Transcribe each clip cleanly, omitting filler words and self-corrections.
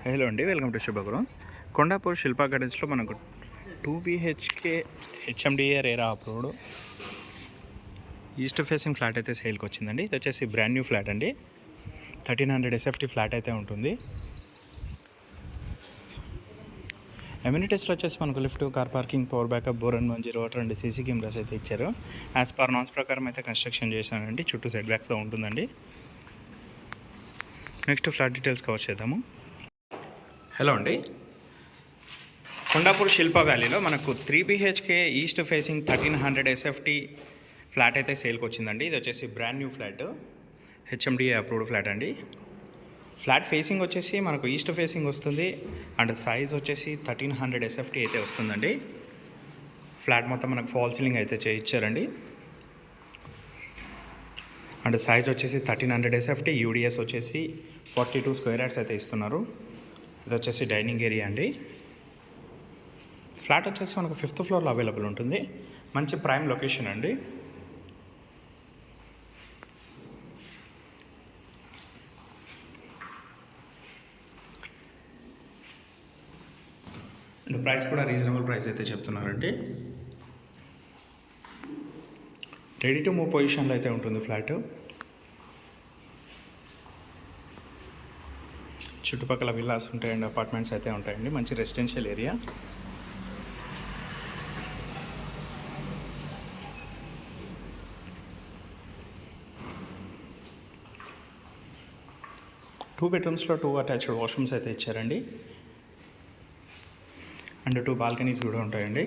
Hello అండి, welcome to శుభగురం. Kondapur Shilpa గార్డెన్స్లో మనకు 2 BHK HMDA RERA approved east facing flat అయితే సేల్కి వచ్చిందండి. ఇది వచ్చేసి బ్రాండ్ న్యూ ఫ్లాట్ అండి. 1300 SFT ఫ్లాట్ అయితే ఉంటుంది. ఎమ్యూనిటీస్లో వచ్చేసి మనకు lift, car parking, power backup, bore and 10 water and CC cameras అయితే ఇచ్చారు. యాజ్ పర్ నామ్స్ ప్రకారం అయితే కన్స్ట్రక్షన్ చేశానండి. చుట్టూ సెట్ బ్యాక్స్తో ఉంటుందండి. నెక్స్ట్ ఫ్లాట్ డీటెయిల్స్ కవర్ చేద్దాము. హలో అండి, కొండాపూర్ శిల్పా వ్యాలీలో మనకు 3 BHK east facing 1300 SFT flat అయితే సేల్కి వచ్చిందండి. ఇది వచ్చేసి brand new flat, HMDA approved flat అండి. ఫ్లాట్ ఫేసింగ్ వచ్చేసి మనకు ఈస్ట్ ఫేసింగ్ వస్తుంది అండ్ సైజ్ వచ్చేసి 1300 SFT అయితే వస్తుందండి. ఫ్లాట్ మొత్తం మనకు ఫాల్ సీలింగ్ అయితే చేయించారండి. అండ్ సైజ్ వచ్చేసి 1300 SFT, యూడిఎస్ వచ్చేసి 42 స్క్వేర్ యార్డ్స్ అయితే ఇస్తున్నారు. ఇది వచ్చేసి డైనింగ్ ఏరియా అండి. ఫ్లాట్ వచ్చేసి మనకు 5th ఫ్లోర్లో అవైలబుల్ ఉంటుంది. మంచి ప్రైమ్ లొకేషన్ అండి. అండ్ ప్రైస్ కూడా రీజనబుల్ ప్రైస్ అయితే చెప్తున్నారండి. రెడీ టు మూవ్ పొజిషన్లో అయితే ఉంటుంది ఫ్లాట్. చుట్టుపక్కల విల్లాస్ ఉంటాయండి, అపార్ట్మెంట్స్ అయితే ఉంటాయండి. మంచి రెసిడెన్షియల్ ఏరియా. టూ బెడ్రూమ్స్లో 2 అటాచ్డ్ వాష్రూమ్స్ అయితే ఇచ్చారండి. అండ్ 2 బాల్కనీస్ కూడా ఉంటాయండి.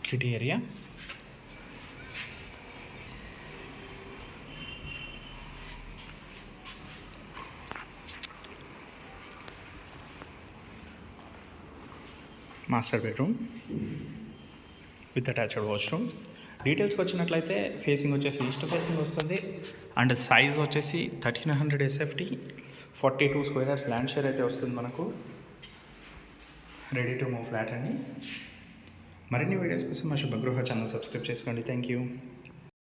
Kitty area. Master bedroom with attached washroom. డీటెయిల్స్కి వచ్చినట్లయితే ఫేసింగ్ వచ్చేసి ఈస్ట్ ఫేసింగ్ వస్తుంది అండ్ సైజ్ వచ్చేసి 1300 SFT, 42 square yards land share అయితే వస్తుంది మనకు. రెడీ టు మూవ్ ఫ్లాట్ అండి. మరిన్ని వీడియోస్ కోసం మా శుభగృహ ఛానల్ సబ్స్క్రైబ్ చేసుకోండి. Thank you.